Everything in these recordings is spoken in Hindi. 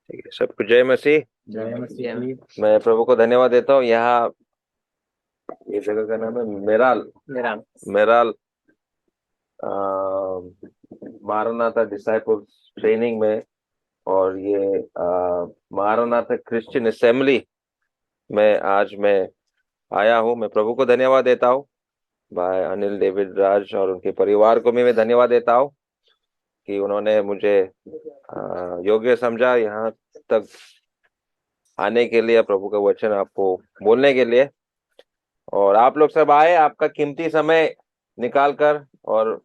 ठीक है, सबको जय मसीह। जय मसीह जी। मैं प्रभु को धन्यवाद देता हूँ। यहाँ ये जगह का नाम है मेराल। मेराल। मेराल मारानाथा डिसाइपल्स ट्रेनिंग में, और ये मारानाथा क्रिश्चियन असेंबली में आज मैं आया हूँ। मैं प्रभु को धन्यवाद देता हूँ। भाई अनिल डेविड राज और उनके परिवार को भी मैं धन्यवाद देता हूँ कि उन्होंने मुझे योग्य समझा यहाँ तक आने के लिए, प्रभु का वचन आपको बोलने के लिए। और आप लोग सब आए, आपका कीमती समय निकाल कर, और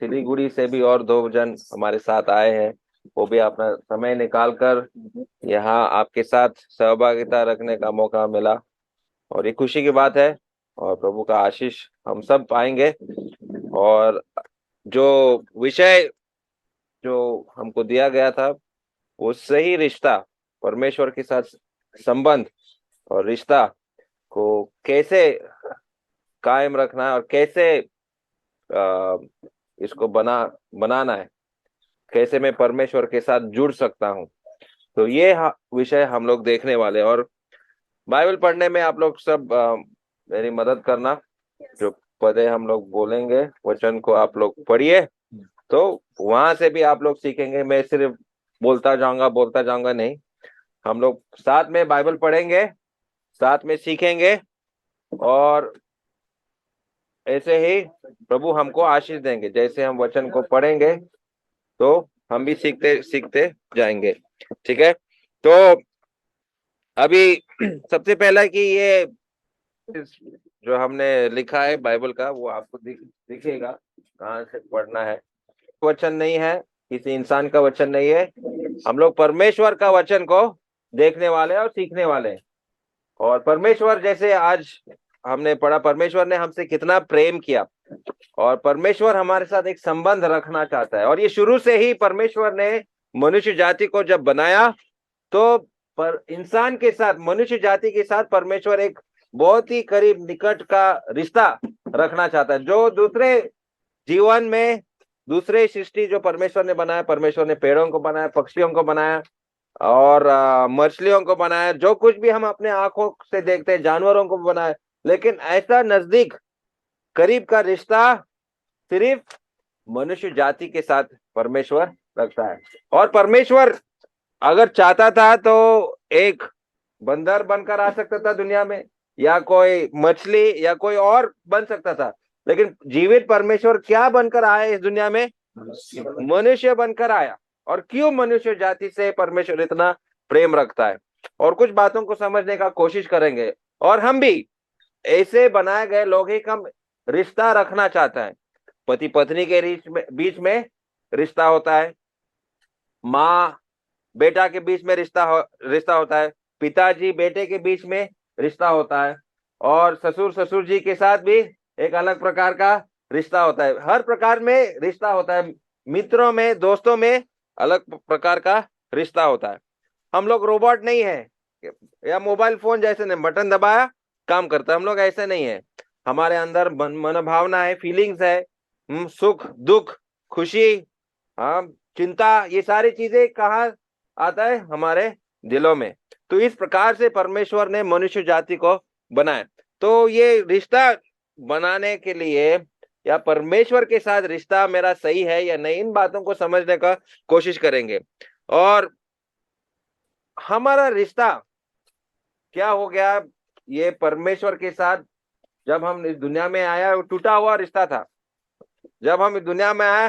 सिलीगुड़ी से भी और दो जन हमारे साथ आए हैं, वो भी अपना समय निकाल कर यहाँ आपके साथ सहभागिता रखने का मौका मिला, और ये खुशी की बात है। और प्रभु का आशीष हम सब पाएंगे। और जो विषय जो हमको दिया गया था, वो सही रिश्ता, परमेश्वर के साथ संबंध और रिश्ता को कैसे कायम रखना है, और कैसे इसको बनाना है, कैसे मैं परमेश्वर के साथ जुड़ सकता हूँ। तो ये विषय हम लोग देखने वाले। और बाइबल पढ़ने में आप लोग सब मेरी मदद करना। जो पदे हम लोग बोलेंगे, वचन को आप लोग पढ़िए, तो वहां से भी आप लोग सीखेंगे। मैं सिर्फ बोलता जाऊंगा नहीं, हम लोग साथ में बाइबल पढ़ेंगे, साथ में सीखेंगे, और ऐसे ही प्रभु हमको आशीष देंगे। जैसे हम वचन को पढ़ेंगे तो हम भी सीखते सीखते जाएंगे। ठीक है, तो अभी सबसे पहला कि ये जो हमने लिखा है बाइबल का, वो आपको दिखेगा कहाँ से पढ़ना है। वचन नहीं है, किसी इंसान का वचन नहीं है, हम लोग परमेश्वर का वचन को देखने वाले हैं और सीखने वाले हैं। और परमेश्वर, जैसे आज हमने पढ़ा, परमेश्वर ने हमसे कितना प्रेम किया, और परमेश्वर हमारे साथ एक संबंध रखना चाहता है। और ये शुरू से ही परमेश्वर ने मनुष्य जाति को जब बनाया, तो पर इंसान के साथ, मनुष्य जाति के साथ परमेश्वर एक बहुत ही करीब निकट का रिश्ता रखना चाहता है। जो दूसरे जीवन में, दूसरे सृष्टि जो परमेश्वर ने बनाया, परमेश्वर ने पेड़ों को बनाया, पक्षियों को बनाया, और मछलियों को बनाया, जो कुछ भी हम अपने आंखों से देखते हैं, जानवरों को बनाया, लेकिन ऐसा नजदीक करीब का रिश्ता सिर्फ मनुष्य जाति के साथ परमेश्वर रखता है। और परमेश्वर अगर चाहता था तो एक बंदर बनकर आ सकता था दुनिया में, या कोई मछली, या कोई और बन सकता था। लेकिन जीवित परमेश्वर क्या बनकर आया इस दुनिया में? मनुष्य बनकर आया। और क्यों मनुष्य जाति से परमेश्वर इतना प्रेम रखता है, और कुछ बातों को समझने का कोशिश करेंगे। और हम भी ऐसे बनाए गए लोग ही कम रिश्ता रखना चाहता है। पति पत्नी के बीच में रिश्ता होता है, माँ बेटा के बीच में रिश्ता होता है, पिताजी बेटे के बीच में रिश्ता होता है, और ससुर जी के साथ भी एक अलग प्रकार का रिश्ता होता है। हर प्रकार में रिश्ता होता है। मित्रों में, दोस्तों में अलग प्रकार का रिश्ता होता है। हम लोग रोबोट नहीं है, या मोबाइल फोन जैसे नहीं बटन दबाया काम करता है। हम लोग ऐसे नहीं है। हमारे अंदर मनोभावना है, फीलिंग्स है, सुख दुख, खुशी, हाँ, चिंता, ये सारी चीजें कहाँ आता है? हमारे दिलों में। तो इस प्रकार से परमेश्वर ने मनुष्य जाति को बनाया। तो ये रिश्ता बनाने के लिए, या परमेश्वर के साथ रिश्ता मेरा सही है या नहीं, इन बातों को समझने का कोशिश करेंगे। और हमारा रिश्ता क्या हो गया ये परमेश्वर के साथ? जब हम इस दुनिया में आया, वो टूटा हुआ रिश्ता था। जब हम इस दुनिया में आया,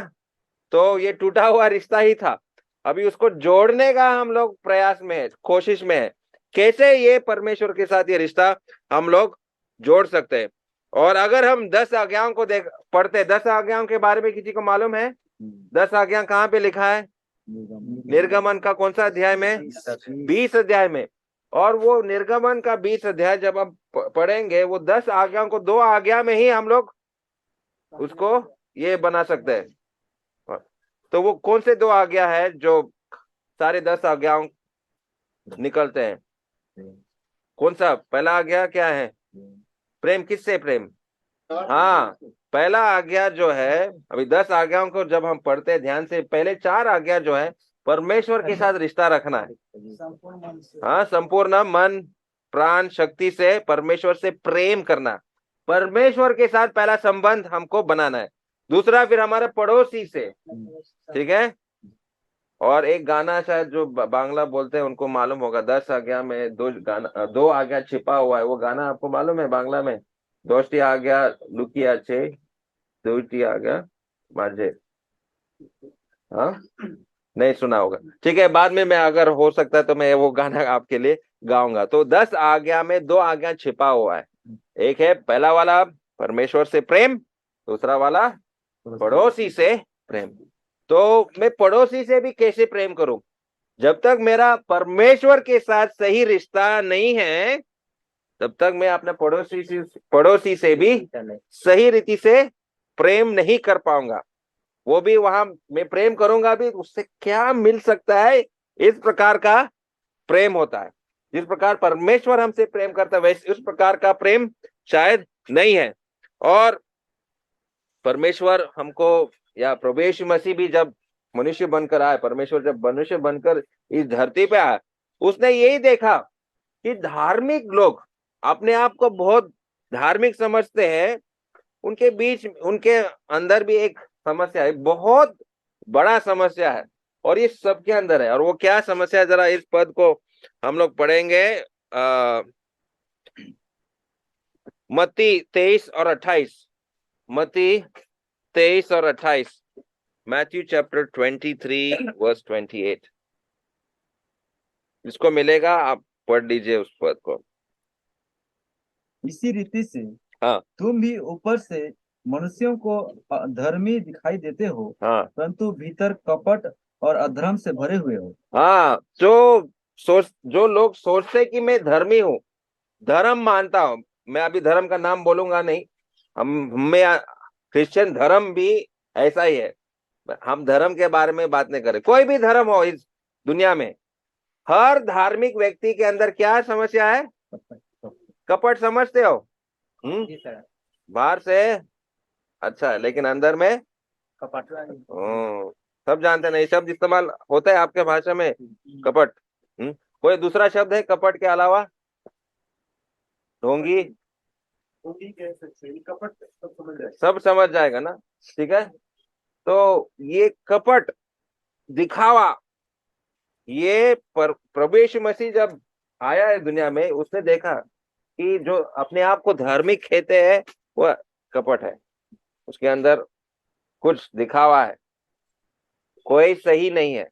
तो ये टूटा हुआ रिश्ता ही था। अभी उसको जोड़ने का हम लोग प्रयास में है, कोशिश में है, कैसे ये परमेश्वर के साथ ये रिश्ता हम लोग जोड़ सकते हैं। और अगर हम 10 आज्ञाओं को पढ़ते, 10 आज्ञाओं के बारे में किसी को मालूम है? 10 आज्ञा कहाँ पे लिखा है? निर्गमन का कौन सा अध्याय में? 20 अध्याय में। और वो निर्गमन का 20 अध्याय जब हम पढ़ेंगे, वो 10 आज्ञाओं को 2 आज्ञा में ही हम लोग उसको ये बना सकते हैं। तो वो कौन से 2 आज्ञा है जो सारे 10 आज्ञाओं निकलते हैं? कौन सा पहला आज्ञा क्या है? प्रेम। किससे प्रेम? हाँ, पहला आज्ञा जो है, अभी 10 आज्ञाओं को जब हम पढ़ते हैं ध्यान से, पहले 4 आज्ञा जो है परमेश्वर के साथ रिश्ता रखना है। हाँ, संपूर्ण मन प्राण शक्ति से परमेश्वर से प्रेम करना, परमेश्वर के साथ पहला संबंध हमको बनाना है। दूसरा फिर हमारे पड़ोसी से, ठीक है। और एक गाना शायद जो बांग्ला बोलते हैं उनको मालूम होगा, 10 आज्ञा में दो आज्ञा छिपा हुआ है। वो गाना आपको मालूम है बांग्ला में? 10टी आज्ञा लुकिया छे, 2टी आज्ञा माझे। हाँ, नहीं सुना होगा, ठीक है। बाद में मैं अगर हो सकता है तो मैं वो गाना आपके लिए गाऊंगा। तो 10 आज्ञा में 2 आज्ञा छिपा हुआ है। एक है पहला वाला परमेश्वर से प्रेम, दूसरा वाला पड़ोसी से प्रेम। तो मैं पड़ोसी से भी कैसे प्रेम करूं? जब तक मेरा परमेश्वर के साथ सही रिश्ता नहीं है, तब तक मैं अपने पड़ोसी से भी सही रीति से प्रेम नहीं कर पाऊंगा। वो भी वहां मैं प्रेम करूंगा भी, उससे क्या मिल सकता है? इस प्रकार का प्रेम होता है। जिस प्रकार परमेश्वर हमसे प्रेम करता है वैसे उस प्रकार का प्रेम शायद नहीं है। और परमेश्वर हमको, या प्रभु यीशु मसीह भी जब मनुष्य बनकर आए, परमेश्वर जब मनुष्य बनकर इस धरती पे आया, उसने यही देखा कि धार्मिक लोग अपने आप को बहुत धार्मिक समझते हैं, उनके बीच उनके अंदर भी एक समस्या है, बहुत बड़ा समस्या है, और ये सबके अंदर है। और वो क्या समस्या है, जरा इस पद को हम लोग पढ़ेंगे, मत्ती 23 और 28। मत्ती 23 और 28, मैथ्यू चैप्टर 23 वर्स 28। जिसको मिलेगा आप पढ़ लीजिए उस पद को। इसी रीति से हाँ तुम भी ऊपर से मनुष्यों को धर्मी दिखाई देते हो, हाँ परंतु भीतर कपट और अधर्म से भरे हुए हो। हाँ। जो लोग सोचते कि मैं धर्मी हूँ, धर्म मानता हूँ, मैं अभी धर्म का नाम बोलूंगा नहीं, मैं क्रिश्चियन धर्म भी ऐसा ही है। हम धर्म के बारे में बात नहीं करें। कोई भी धर्म हो इस दुनिया में, हर धार्मिक व्यक्ति के अंदर क्या समस्या है? कपट। समझते हो? बाहर से अच्छा है, लेकिन अंदर में कपट। सब जानते नहीं, शब्द इस्तेमाल होता है आपके भाषा में कपट। कोई दूसरा शब्द है कपट के अलावा? ढोंगी, कपट सब समझ जाएगा ना, ठीक है। तो ये कपट, दिखावा, ये प्रभु यीशु मसीह जब आया है दुनिया में, उसने देखा कि जो अपने आप को धार्मिक कहते हैं वह कपट है, उसके अंदर कुछ दिखावा है, कोई सही नहीं है।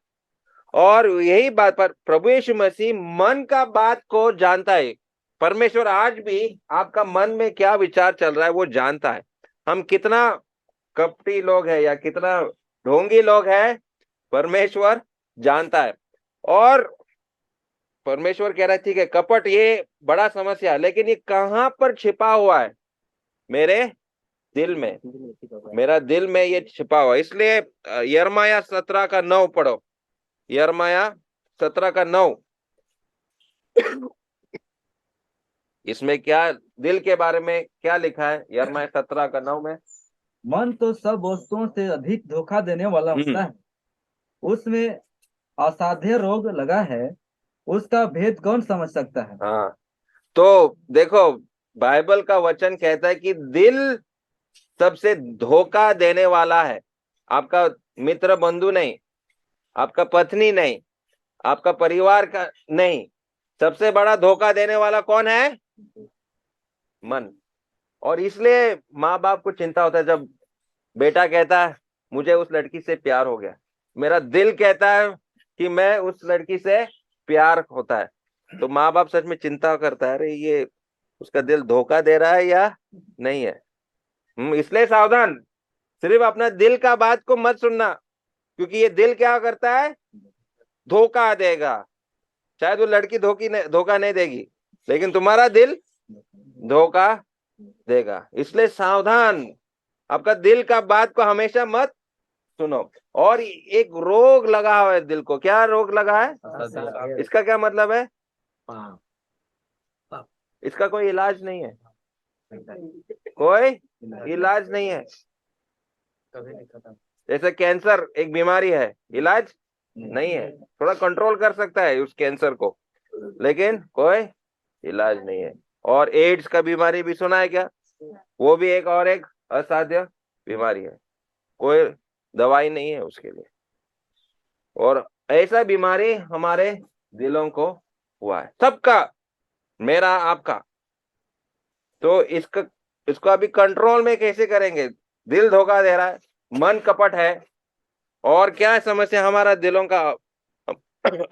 और यही बात पर प्रभु यीशु मसीह मन का बात को जानता है। परमेश्वर आज भी आपका मन में क्या विचार चल रहा है वो जानता है। हम कितना कपटी लोग हैं या कितना ढोंगी लोग हैं, परमेश्वर जानता है। और परमेश्वर कह रहा है ठीक है, कपट ये बड़ा समस्या है, लेकिन ये कहां पर छिपा हुआ है? मेरे दिल में, मेरा दिल में ये छिपा हुआ है। इसलिए यिर्मयाह 17 का 9 पढ़ो। यिर्मयाह 17 का 9। इसमें क्या दिल के बारे में क्या लिखा है? यिर्मयाह 17 का 9 में, मन तो सब वस्तुओं से अधिक धोखा देने वाला होता है, उसमें असाध्य रोग लगा है, उसका भेद कौन समझ सकता है। हाँ। तो देखो, बाइबल का वचन कहता है कि दिल सबसे धोखा देने वाला है। आपका मित्र बंधु नहीं, आपका पत्नी नहीं, आपका परिवार का नहीं, सबसे बड़ा धोखा देने वाला कौन है? मन। और इसलिए माँ बाप को चिंता होता है जब बेटा कहता है मुझे उस लड़की से प्यार हो गया, मेरा दिल कहता है कि मैं उस लड़की से प्यार होता है, तो माँ बाप सच में चिंता करता है, अरे ये उसका दिल धोखा दे रहा है या नहीं है। इसलिए सावधान, सिर्फ अपना दिल का बात को मत सुनना, क्योंकि ये दिल क्या करता है? धोखा देगा। शायद वो लड़की धोखा नहीं देगी, लेकिन तुम्हारा दिल धोखा देगा। इसलिए सावधान, आपका दिल का बात को हमेशा मत सुनो। और एक रोग लगा हुआ है दिल को। क्या रोग लगा है? इसका क्या मतलब है? इसका कोई इलाज नहीं है, कोई इलाज नहीं है। जैसे कैंसर एक बीमारी है, इलाज नहीं है। थोड़ा कंट्रोल कर सकता है उस कैंसर को, लेकिन कोई इलाज नहीं है। और एड्स का बीमारी भी सुना है क्या? वो भी एक असाध्य बीमारी है, कोई दवाई नहीं है उसके लिए। और ऐसा बीमारी हमारे दिलों को हुआ है, सबका, मेरा आपका। तो इसको अभी कंट्रोल में कैसे करेंगे? दिल धोखा दे रहा है, मन कपट है, और क्या है समस्या हमारा दिलों का?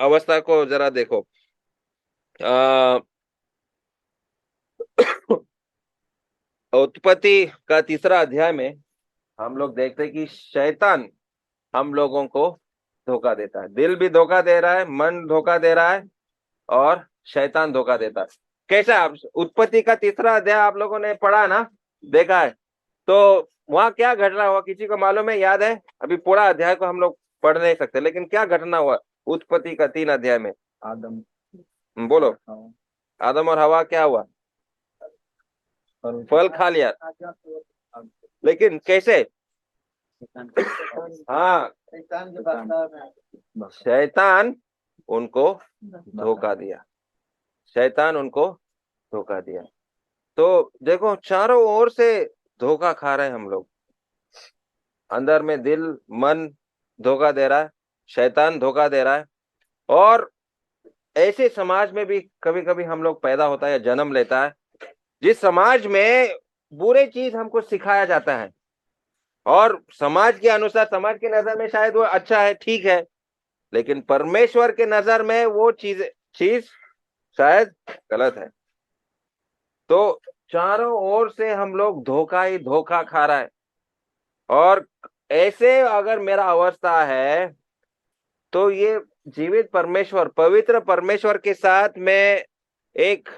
अवस्था को जरा देखो। उत्पत्ति का 3 अध्याय में हम लोग देखते हैं कि शैतान हम लोगों को धोखा देता है। दिल भी धोखा दे रहा है, मन धोखा दे रहा है, और शैतान धोखा देता है। कैसा? आप उत्पत्ति का 3 अध्याय आप लोगों ने पढ़ा ना, देखा है? तो वहां क्या घटना हुआ, किसी को मालूम है, याद है? अभी पूरा अध्याय को हम लोग पढ़ नहीं सकते, लेकिन क्या घटना हुआ उत्पत्ति का 3 अध्याय में? आदम, बोलो। आदम और हवा क्या हुआ? फल खा लिया, लेकिन कैसे? हाँ, शैतान उनको धोखा दिया, शैतान उनको धोखा दिया। तो देखो, चारों ओर से धोखा खा रहे हैं हम लोग। अंदर में दिल, मन धोखा दे रहा है, शैतान धोखा दे रहा है। और ऐसे समाज में भी कभी कभी हम लोग पैदा होता है या जन्म लेता है, जिस समाज में बुरे चीज हमको सिखाया जाता है, और समाज के अनुसार, समाज की नजर में शायद वो अच्छा है, ठीक है, लेकिन परमेश्वर के नजर में वो चीज शायद गलत है। तो चारों ओर से हम लोग धोखा ही धोखा खा रहा है। और ऐसे अगर मेरा अवस्था है, तो ये जीवित परमेश्वर, पवित्र परमेश्वर के साथ मैं एक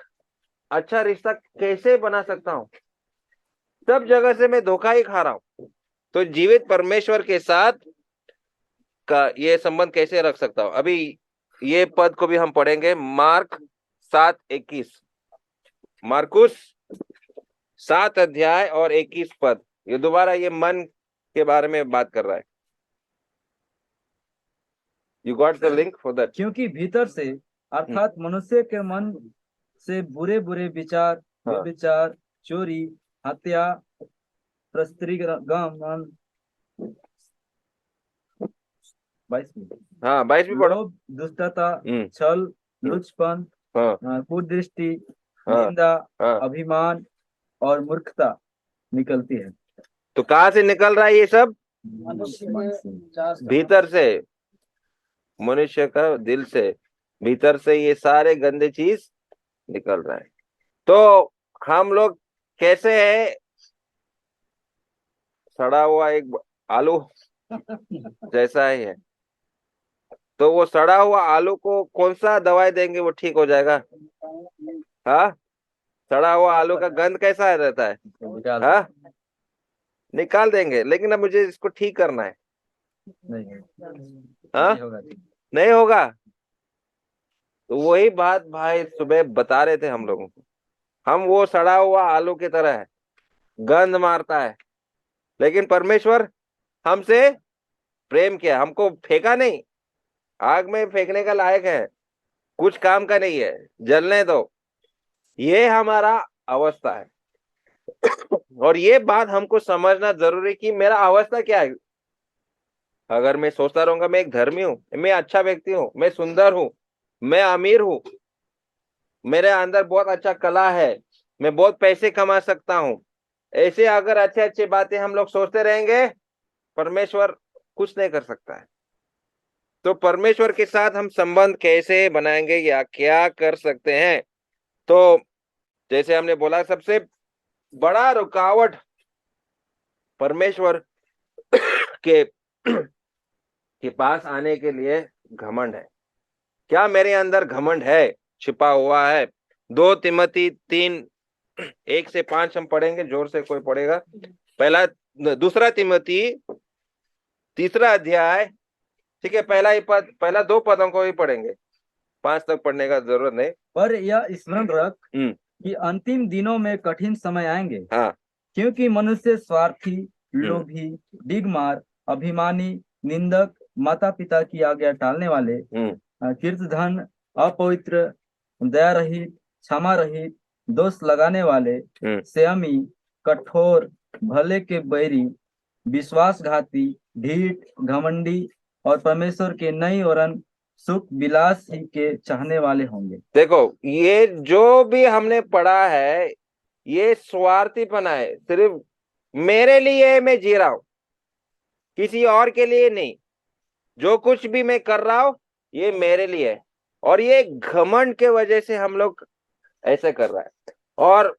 अच्छा रिश्ता कैसे बना सकता हूँ? सब जगह से मैं धोखा ही खा रहा हूँ, तो जीवित परमेश्वर के साथ का ये संबंध कैसे रख सकता हूँ? अभी ये पद को भी हम पढ़ेंगे, मार्क 7:21, मार्कुस 7 अध्याय और 21 पद। ये दोबारा ये मन के बारे में बात कर रहा है। You got the link for that? क्योंकि भीतर से, अर्थात मनुष्य के मन से बुरे बुरे विचार, व्यभिचार, चोरी, हत्या, प्रस्त्रीगमन, 22 हाँ, 22 भी पढ़ो। लोभ, दुष्टता, छल, लुचपन, कुदृष्टि, निंदा, अभिमान और मूर्खता निकलती है। तो कहाँ से निकल रहा है ये सब? भीतर से, मनुष्य का दिल से, भीतर से ये सारे गंदे चीज निकल रहा है। तो हम लोग कैसे है? सड़ा हुआ एक आलू जैसा ही है। तो वो सड़ा हुआ आलू को कौन सा दवाई देंगे वो ठीक हो जाएगा? हाँ, सड़ा हुआ आलू का गंध कैसा रहता है? हाँ, निकाल देंगे, लेकिन अब मुझे इसको ठीक करना है। हाँ, नहीं होगा। तो वही बात भाई सुबह बता रहे थे हम लोगों को, हम वो सड़ा हुआ आलू की तरह है, गंध मारता है, लेकिन परमेश्वर हमसे प्रेम किया, हमको फेंका नहीं, आग में फेंकने का लायक है, कुछ काम का नहीं है, जलने दो। ये हमारा अवस्था है। और ये बात हमको समझना जरूरी कि मेरा अवस्था क्या है। अगर मैं सोचता रहूंगा मैं एक धर्मी हूँ, मैं अच्छा व्यक्ति हूँ, मैं सुंदर हूँ, मैं अमीर हूँ, मेरे अंदर बहुत अच्छा कला है, मैं बहुत पैसे कमा सकता हूँ, ऐसे अगर अच्छे अच्छे बातें हम लोग सोचते रहेंगे, परमेश्वर कुछ नहीं कर सकता है। तो परमेश्वर के साथ हम संबंध कैसे बनाएंगे या क्या कर सकते हैं? तो जैसे हमने बोला, सबसे बड़ा रुकावट परमेश्वर के के पास आने के लिए घमंड है। क्या मेरे अंदर घमंड है, छिपा हुआ है? 2 तिमोथी 3:1 से 5 हम पढ़ेंगे, जोर से कोई पढ़ेगा? दूसरा तिमोथी 3 अध्याय, ठीक है, पहला ही पद, पहला 2 पदों को ही पढ़ेंगे, 5 तक पढ़ने का जरूरत नहीं। पर यह स्मरण रख कि अंतिम दिनों में कठिन समय आएंगे। हाँ, क्योंकि मनुष्य स्वार्थी, लोभी, डिगमार, अभिमानी, निंदक, माता पिता की आज्ञा टालने वाले, कीर्तधन, अपवित्र, दया रहित, क्षमा रहित, दोष लगाने वाले, संयमी, कठोर, भले के बैरी, विश्वासघाती, ढीठ, घमंडी और परमेश्वर के नई वरन सुख विलास ही के चाहने वाले होंगे। देखो, ये जो भी हमने पढ़ा है ये स्वार्थीपना है। सिर्फ मेरे लिए मैं जी रहा हूं, किसी और के लिए नहीं। जो कुछ भी मैं कर रहा हूं ये मेरे लिए है, और ये घमंड के वजह से हम लोग ऐसे कर रहा है। और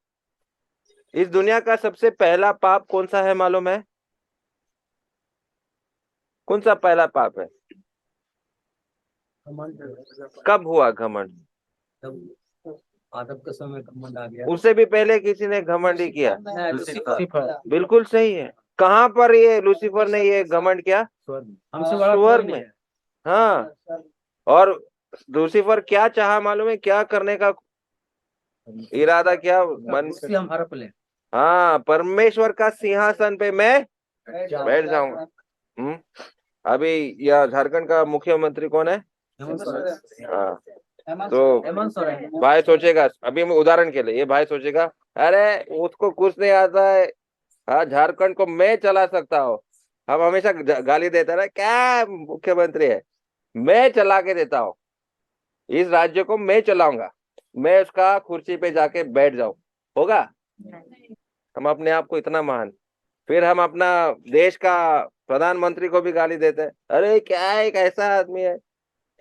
इस दुनिया का सबसे पहला पाप कौन सा है मालूम है? कौन सा पहला पाप है? कब हुआ घमंड? आदम के समय घमंड आ गया। उससे भी पहले किसी ने घमंड ही किया। लूसीफर। बिल्कुल सही है। कहाँ पर ये लूसीफर ने ये घमंड किया? हमसे बड़ा स्वर्ग कोई में। नहीं है। हाँ, और लूसीफर क्या चाहा मालूम है? क्या करने का इरादा किया मन? हम हड़प ले। हाँ, परमेश्वर का सिंहासन पे मैं बैठ जाऊंगा। अभी यह झारखंड का मुख्यमंत्री कौन है? हाँ, तो भाई सोचेगा, अभी मैं उदाहरण के लिए, ये भाई सोचेगा अरे उसको कुछ नहीं आता है, हाँ झारखंड को मैं चला सकता हूँ। हम हमेशा गाली देते रहे, क्या मुख्यमंत्री है, मैं चला के देता हूँ, इस राज्य को मैं चलाऊंगा, मैं उसका कुर्सी पे जाके बैठ जाऊं, होगा? हम अपने आप को इतना महान, फिर हम अपना देश का प्रधानमंत्री को भी गाली देते हैं, अरे क्या एक ऐसा आदमी है,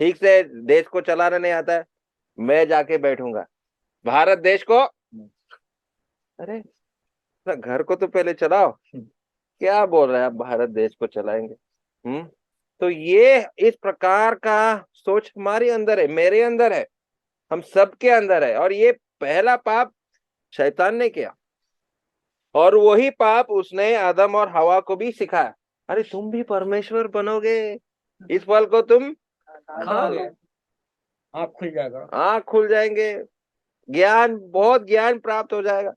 ठीक से देश को चलाना नहीं आता है, मैं जाके बैठूंगा भारत देश को। अरे घर को तो पहले चलाओ, क्या बोल रहे हैं आप भारत देश को चलाएंगे? तो ये इस प्रकार का सोच हमारे अंदर है, मेरे अंदर है, हम सबके अंदर है। और ये पहला पाप शैतान ने किया, और वही पाप उसने आदम और हवा को भी सिखाया, अरे तुम भी परमेश्वर बनोगे, इस फल को तुम खाओगे, आँख खुल जाएगा, आँख खुल जाएंगे, ज्ञान, बहुत ज्ञान प्राप्त हो जाएगा,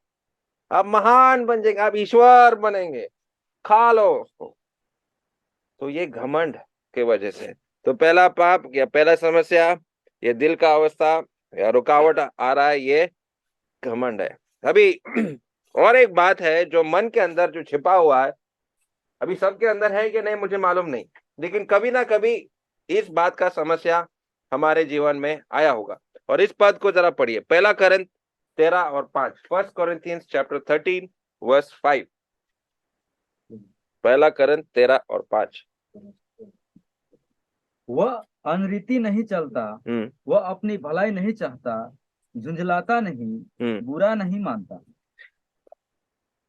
आप महान बन जाएंगे, आप ईश्वर बनेंगे, खा लो उसको। तो ये घमंड के वजह से, तो पहला पाप या पहला समस्या, ये दिल का अवस्था या रुकावट आ रहा है, ये घमंड है। अभी और एक बात है जो मन के अंदर जो छिपा हुआ है, अभी सबके अंदर है कि नहीं मुझे मालूम नहीं, लेकिन कभी ना कभी इस बात का समस्या हमारे जीवन में आया होगा। और इस पद को जरा पढ़िए, पहला कोरिन्थ 13:5, 1 Corinthians chapter 13 verse 5। पहला कोरिन्थ 13:5। वह अनरीति नहीं चलता, वह अपनी भलाई नहीं चाहता, झुंझलाता नहीं, बुरा नहीं मानता।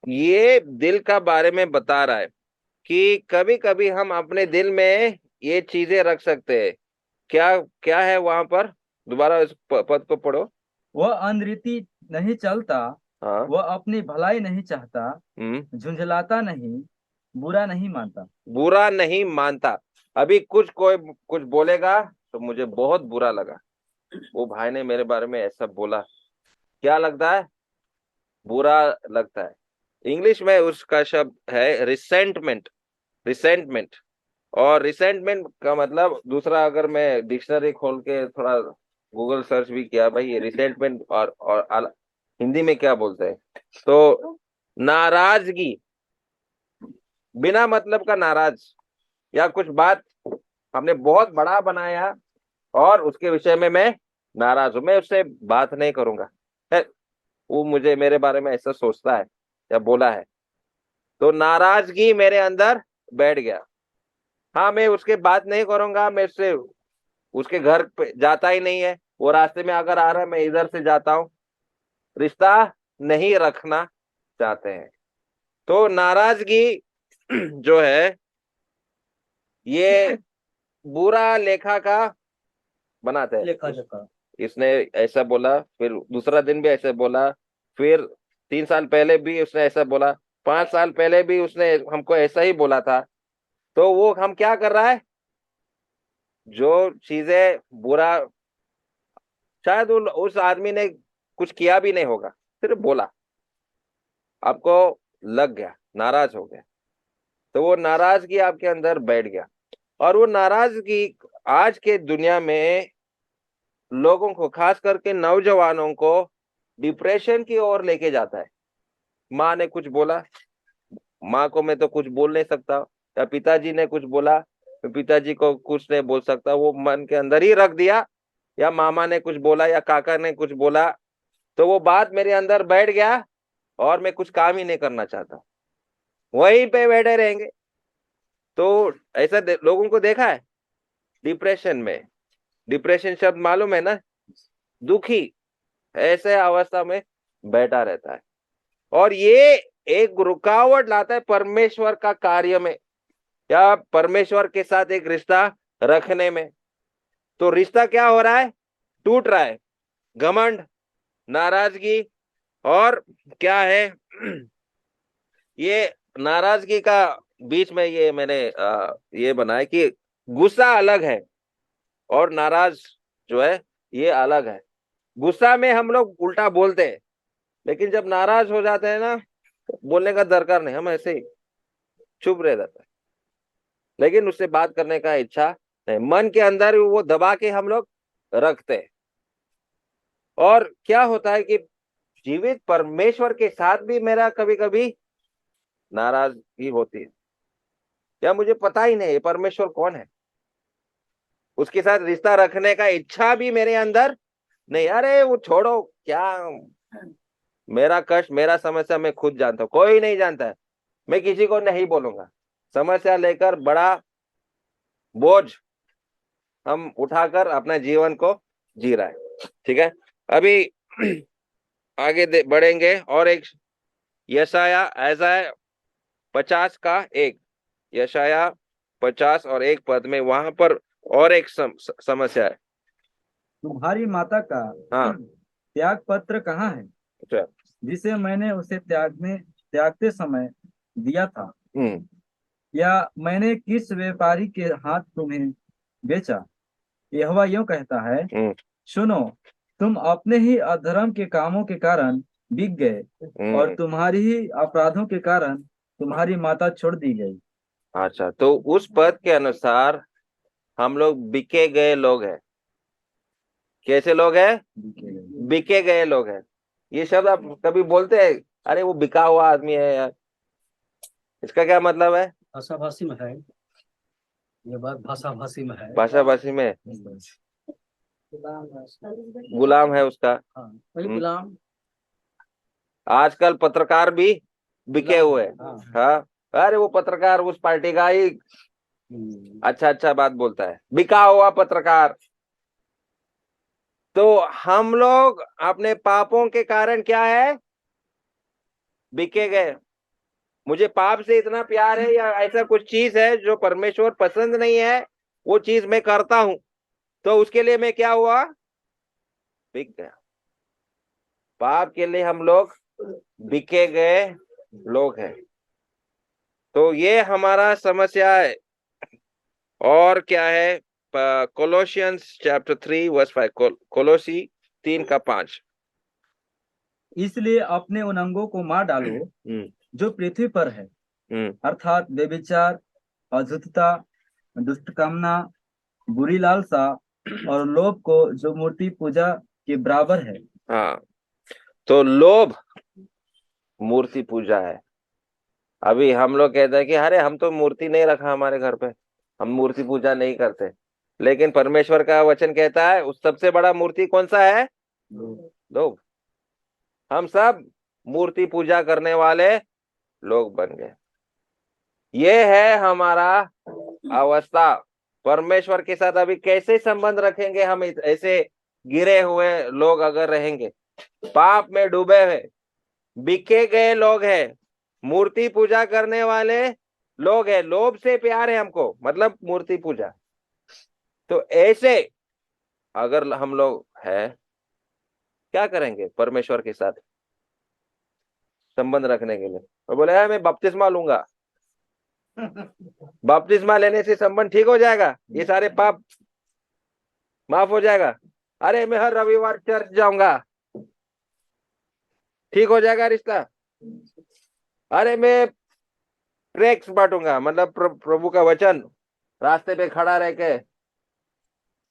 ये दिल का बारे में बता रहा है कि कभी कभी हम अपने दिल में ये चीजें रख सकते हैं। क्या क्या है वहां पर? दोबारा इस पद को पढ़ो। वह अनरीति नहीं चलता, हाँ, वह अपनी भलाई नहीं चाहता, झुंझलाता नहीं, बुरा नहीं मानता। बुरा नहीं मानता। अभी कोई कुछ बोलेगा तो मुझे बहुत बुरा लगा, वो भाई ने मेरे बारे में ऐसा बोला, क्या लगता है? बुरा लगता है। इंग्लिश में उसका शब्द है रिसेंटमेंट। रिसेंटमेंट, और रिसेंटमेंट का मतलब दूसरा, अगर मैं डिक्शनरी खोल के थोड़ा गूगल सर्च भी किया भाई, रिसेंटमेंट और हिंदी में क्या बोलते हैं, तो नाराजगी, बिना मतलब का नाराज, या कुछ बात हमने बहुत बड़ा बनाया और उसके विषय में मैं नाराज हूं, मैं उससे बात नहीं करूंगा, है, वो मुझे मेरे बारे में ऐसा सोचता है या बोला है, तो नाराजगी मेरे अंदर बैठ गया। हाँ, मैं उसके बात नहीं करूंगा, मैं उससे उसके घर पे जाता ही नहीं है, वो रास्ते में अगर आ रहा है मैं इधर से जाता हूँ, रिश्ता नहीं रखना चाहते हैं। तो नाराजगी जो है ये बुरा लेखा का बनाते हैं। लेखा जोखा। इसने ऐसा बोला, फिर दूसरा दिन भी ऐसे बोला, फिर 3 साल पहले भी उसने ऐसा बोला, 5 साल पहले भी उसने हमको ऐसा ही बोला था। तो वो हम क्या कर रहा है, जो चीजें बुरा, शायद उस आदमी ने कुछ किया भी नहीं होगा, सिर्फ बोला, आपको लग गया, नाराज हो गया, तो वो नाराजगी आपके अंदर बैठ गया। और वो नाराजगी आज के दुनिया में लोगों को, खास करके नौजवानों को, डिप्रेशन की ओर लेके जाता है। माँ ने कुछ बोला, माँ को मैं तो कुछ बोल नहीं सकता, या पिताजी ने कुछ बोला, मैं पिताजी को कुछ नहीं बोल सकता, वो मन के अंदर ही रख दिया। या मामा ने कुछ बोला या काका ने कुछ बोला, तो वो बात मेरे अंदर बैठ गया और मैं कुछ काम ही नहीं करना चाहता, वहीं पे बैठे रहेंगे। तो ऐसा लोगों को देखा है डिप्रेशन में। डिप्रेशन शब्द मालूम है ना, दुखी, ऐसे अवस्था में बैठा रहता है। और ये एक रुकावट लाता है परमेश्वर का कार्य में, या परमेश्वर के साथ एक रिश्ता रखने में। तो रिश्ता क्या हो रहा है? टूट रहा है। घमंड, नाराजगी, और क्या है ये नाराजगी का बीच में ये मैंने ये बनाया कि गुस्सा अलग है और नाराज जो है ये अलग है। गुस्सा में हम लोग उल्टा बोलते हैं, लेकिन जब नाराज हो जाते हैं ना, बोलने का दरकार नहीं, हम ऐसे ही चुप रह जाते हैं, लेकिन उससे बात करने का इच्छा नहीं, मन के अंदर वो दबा के हम लोग रखते हैं। और क्या होता है कि जीवित परमेश्वर के साथ भी मेरा कभी कभी नाराजगी होती है, या मुझे पता ही नहीं परमेश्वर कौन है, उसके साथ रिश्ता रखने का इच्छा भी मेरे अंदर नहीं। अरे वो छोड़ो, क्या मेरा कष्ट, मेरा समस्या मैं खुद जानता हूं, कोई नहीं जानता है, मैं किसी को नहीं बोलूंगा। समस्या लेकर बड़ा बोझ हम उठाकर अपने जीवन को जी रहा है। ठीक है, अभी आगे बढ़ेंगे। और एक यशाया, ऐसा 50 का 1, यशाया 50 और 1 पद में वहां पर और एक समस्या है। तुम्हारी माता का हाँ, त्याग पत्र कहाँ है, अच्छा। जिसे मैंने उसे त्यागते समय दिया था? हम्म या मैंने किस व्यापारी के हाथ तुम्हें बेचा? यहोवा यूं कहता है, हम्म सुनो, तुम अपने ही अधर्म के कामों के कारण बिक गए, और हम्म तुम्हारी ही अपराधों के कारण तुम्हारी माता छोड़ दी गई। अच्छा, तो उस पद के अनुसार हम लोग बिके गए लोग हैं। कैसे लोग हैं? बिके गए लोग हैं। ये शब्द आप कभी बोलते हैं, अरे वो बिका हुआ आदमी है यार, इसका क्या मतलब है? भाषाभाषी में है, ये बात भाषाभाषी में है। भाषा भाषी में गुलाम है उसका। हाँ, वही गुलाम। आजकल पत्रकार भी बिके हुए हैं। हाँ, हाँ, अरे वो पत्रकार उस पार्टी का ही अच्छा अच्छा बात बोलता है, बिका हुआ पत्रकार। तो हम लोग अपने पापों के कारण क्या है? बिके गए। मुझे पाप से इतना प्यार है, या ऐसा कुछ चीज है जो परमेश्वर पसंद नहीं है, वो चीज मैं करता हूं, तो उसके लिए मैं क्या हुआ? बिक गया। पाप के लिए हम लोग बिके गए लोग हैं। तो ये हमारा समस्या है। और क्या है? कोलोसियंस चैप्टर 3 वर्स 5, कोलोसी 3 का 5। इसलिए अपने उन अंगों को मार डालो जो पृथ्वी पर है, अर्थात व्यभिचार, अधुतता, दुष्ट कामना, बुरी लालसा और लोभ को, जो मूर्ति पूजा के बराबर है। हाँ, तो लोभ मूर्ति पूजा है। अभी हम लोग कहते हैं कि अरे हम तो मूर्ति नहीं रखा हमारे घर पे, हम मूर्ति पूजा नहीं करते, लेकिन परमेश्वर का वचन कहता है उस सबसे बड़ा मूर्ति कौन सा है? लोभ। हम सब मूर्ति पूजा करने वाले लोग बन गए। ये है हमारा अवस्था। परमेश्वर के साथ अभी कैसे संबंध रखेंगे हम? ऐसे गिरे हुए लोग अगर रहेंगे, पाप में डूबे हुए, बिके गए लोग हैं, मूर्ति पूजा करने वाले लोग हैं, लोभ से प्यार है हमको, मतलब मूर्ति पूजा। तो ऐसे अगर हम लोग हैं, क्या करेंगे परमेश्वर के साथ संबंध रखने के लिए? और बोले यार मैं बपतिस्मा लूंगा, बपतिस्मा लेने से संबंध ठीक हो जाएगा, ये सारे पाप माफ हो जाएगा। अरे मैं हर रविवार चर्च जाऊंगा, ठीक हो जाएगा रिश्ता। अरे मैं ट्रैक्स बांटूंगा, मतलब प्रभु का वचन रास्ते पे खड़ा रह के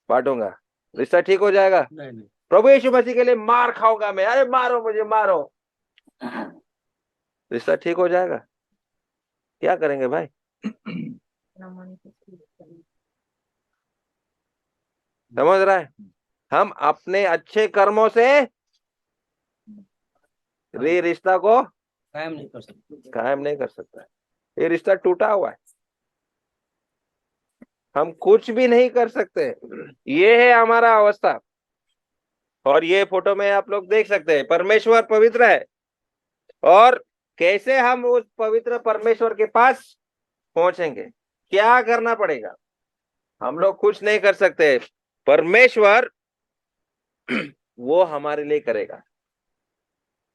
बांटूंगा, रिश्ता ठीक हो जाएगा? नहीं नहीं। प्रभु यीशु मसीह के लिए मार खाऊंगा मैं, अरे मारो मुझे मारो, रिश्ता ठीक हो जाएगा? क्या करेंगे भाई? समझ रहा है? हम अपने अच्छे कर्मों से रिश्ता को कायम नहीं कर सकते। कायम नहीं कर सकता। ये रिश्ता टूटा हुआ है, हम कुछ भी नहीं कर सकते। ये है हमारा अवस्था। और ये फोटो में आप लोग देख सकते हैं, परमेश्वर पवित्र है, और कैसे हम उस पवित्र परमेश्वर के पास पहुंचेंगे, क्या करना पड़ेगा? हम लोग कुछ नहीं कर सकते, परमेश्वर वो हमारे लिए करेगा।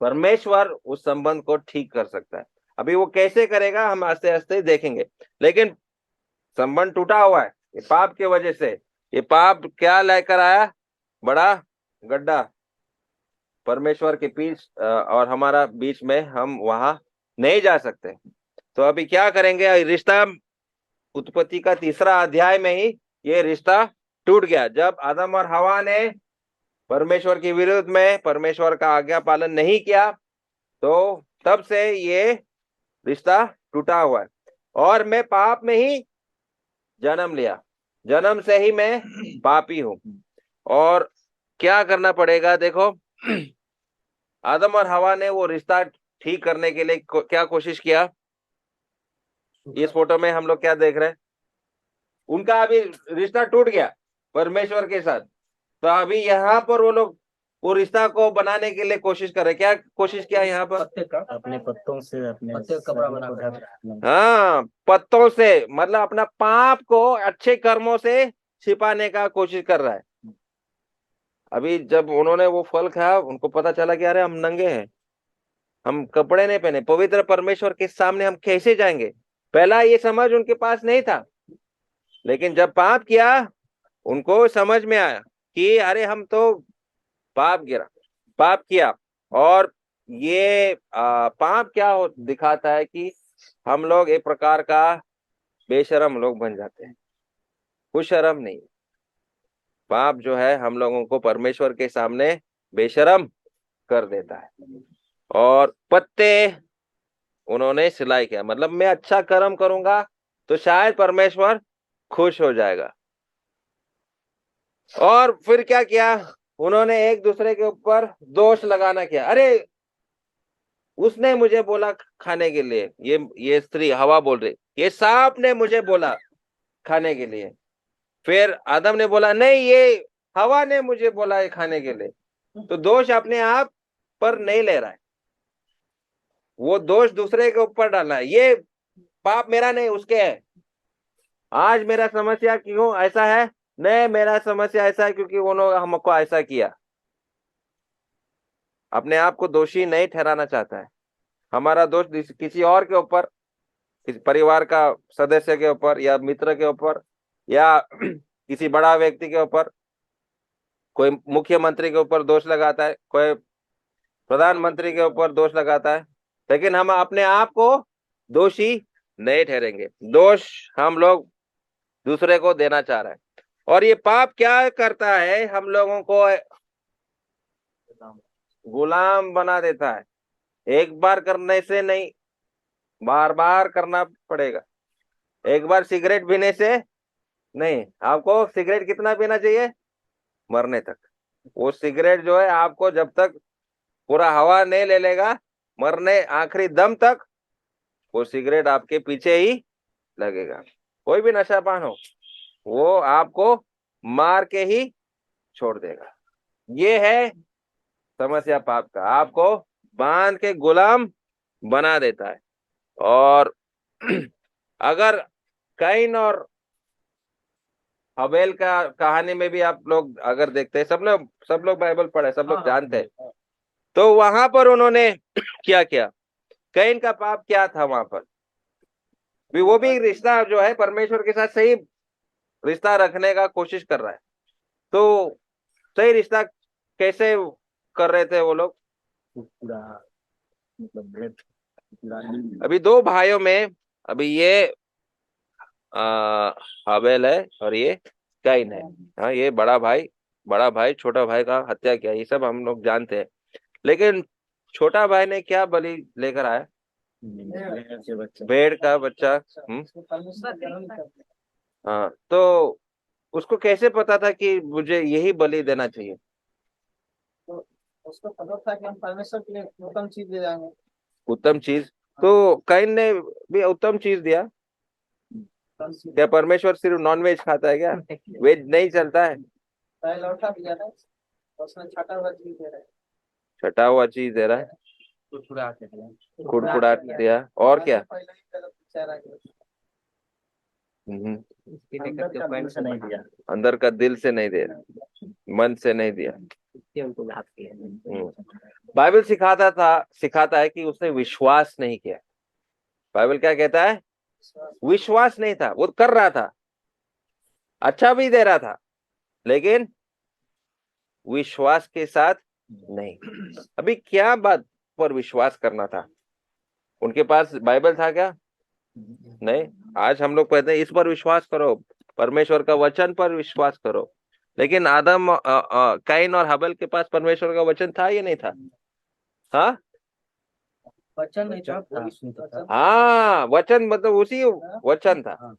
परमेश्वर उस संबंध को ठीक कर सकता है। अभी वो कैसे करेगा हम आस्ते आस्ते देखेंगे, लेकिन संबंध टूटा हुआ है ये पाप के वजह से। ये पाप क्या लेकर आया? बड़ा गड्ढा परमेश्वर के बीच और हमारा बीच में, हम वहां नहीं जा सकते। तो अभी क्या करेंगे? रिश्ता, उत्पत्ति का 3रा अध्याय में ही ये रिश्ता टूट गया। जब आदम और हवा ने परमेश्वर के विरुद्ध में परमेश्वर का आज्ञा पालन नहीं किया, तो तब से ये रिश्ता टूटा हुआ है। और मैं पाप में ही जन्म लिया, जन्म से ही मैं पापी हूं। और क्या करना पड़ेगा? देखो, आदम और हवा ने वो रिश्ता ठीक करने के लिए क्या कोशिश किया? इस फोटो में हम लोग क्या देख रहे हैं? उनका अभी रिश्ता टूट गया परमेश्वर के साथ, तो अभी यहाँ पर वो लोग वो रिश्ता को बनाने के लिए कोशिश कर रहे। क्या कोशिश किया यहाँ पर? पत्ते का, अपने पत्तों से अपने पत्ते का कपड़ा बना शरीर को कर। ढक- हाँ, पत्तों से, मतलब अपना पाप को अच्छे कर्मों से छिपाने का कोशिश कर रहा है। अभी जब उन्होंने वो फल खाया, उनको पता चला कि अरे हम नंगे हैं, हम कपड़े नहीं पहने, पवित्र परमेश्वर के सामने हम कैसे जाएंगे? पहला ये समझ उनके पास नहीं था, लेकिन जब पाप किया उनको समझ में आया कि अरे हम तो पाप किया। और ये पाप क्या दिखाता है कि हम लोग एक प्रकार का बेशरम लोग बन जाते हैं। कुछ शर्म नहीं। पाप जो है हम लोगों को परमेश्वर के सामने बेशरम कर देता है। और पत्ते उन्होंने सिलाई किया, मतलब मैं अच्छा कर्म करूंगा तो शायद परमेश्वर खुश हो जाएगा। और फिर क्या किया? उन्होंने एक दूसरे के ऊपर दोष लगाना किया। अरे उसने मुझे बोला खाने के लिए, ये स्त्री हवा बोल रही, ये सांप ने मुझे बोला खाने के लिए। फिर आदम ने बोला नहीं, ये हवा ने मुझे बोला है खाने के लिए। तो दोष अपने आप पर नहीं ले रहा है, वो दोष दूसरे के ऊपर डालना है। ये पाप मेरा नहीं, उसके है। आज मेरा समस्या क्यों ऐसा है? नहीं, मेरा समस्या ऐसा है क्योंकि उन्होंने हमको ऐसा किया। अपने आप को दोषी नहीं ठहराना चाहता है। हमारा दोष किसी और के ऊपर, किसी परिवार का सदस्य के ऊपर, या मित्र के ऊपर, या किसी बड़ा व्यक्ति के ऊपर, कोई मुख्यमंत्री के ऊपर दोष लगाता है, कोई प्रधानमंत्री के ऊपर दोष लगाता है, लेकिन हम अपने आप को दोषी नहीं ठहरेंगे। दोष हम लोग दूसरे को देना चाह रहे हैं। और ये पाप क्या करता है? हम लोगों को गुलाम बना देता है। एक बार करने से नहीं, बार बार करना पड़ेगा। एक बार सिगरेट पीने से नहीं, आपको सिगरेट कितना पीना चाहिए? मरने तक। वो सिगरेट जो है आपको जब तक पूरा हवा नहीं ले लेगा, मरने आखिरी दम तक वो सिगरेट आपके पीछे ही लगेगा। कोई भी नशापान हो, वो आपको मार के ही छोड़ देगा। ये है समस्या पाप का, आपको बांध के गुलाम बना देता है। और अगर कैन और हबेल का कहानी में भी आप लोग अगर देखते हैं, सब लोग बाइबल पढ़े, सब लोग जानते हैं, तो वहां पर उन्होंने क्या किया? कैन का पाप क्या था वहां पर? वो भी रिश्ता जो है परमेश्वर के साथ सही रिश्ता रखने का कोशिश कर रहा है। तो सही रिश्ता कैसे कर रहे थे वो लोग? पूरा मतलब ब्रेड पूरा अभी 2 भाइयों में, अभी ये हाबेल है और ये कैन है। हाँ, ये बड़ा भाई छोटा भाई का हत्या किया, ये सब हम लोग जानते हैं। लेकिन छोटा भाई ने क्या बलि लेकर आया? भेड़ का बच्चा। हाँ, तो उसको कैसे पता था कि मुझे यही बलि देना चाहिए? तो उसको पता था कि हम परमेश्वर के लिए उत्तम चीज दे जाएंगे। उत्तम चीज, तो कैन ने भी उत्तम चीज दिया। क्या परमेश्वर सिर्फ नॉन वेज खाता है क्या? वेज नहीं चलता है? लौटा दिया था, उसने छठा हुआ चीज दे रहा है। छटा हुआ चीज दे रहा है, कुड़कुड़ा दिया, और क्या? हम्म, अंदर का दिल से नहीं दिया, मन से नहीं दिया। बाइबल सिखाता है कि उसने विश्वास नहीं किया। बाइबल क्या कहता है? विश्वास नहीं था, वो कर रहा था, अच्छा भी दे रहा था, लेकिन विश्वास के साथ नहीं। अभी क्या बात पर विश्वास करना था? उनके पास बाइबल था क्या? नहीं। आज हम लोग कहते हैं इस पर विश्वास करो, परमेश्वर का वचन पर विश्वास करो। लेकिन कैन और हाबेल के पास परमेश्वर का वचन था या नहीं था? हाँ, वचन नहीं था। हाँ, वचन मतलब उसी वचन था।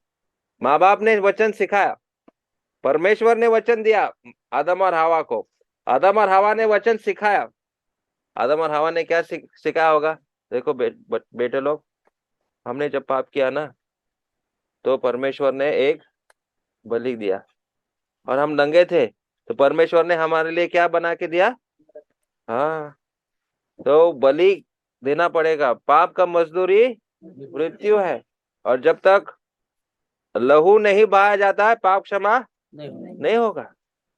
माँ बाप ने वचन सिखाया, परमेश्वर ने वचन दिया आदम और हवा को, आदम और हवा ने वचन सिखाया। आदम और हवा ने क्या सिखाया होगा? देखो बेटे लोग, हमने जब पाप किया ना, तो परमेश्वर ने एक बलि दिया, और हम नंगे थे, तो परमेश्वर ने हमारे लिए क्या बना के दिया? हाँ, तो बलि देना पड़ेगा। पाप का मजदूरी मृत्यु है, और जब तक लहू नहीं बहाया जाता है, पाप क्षमा नहीं होगा।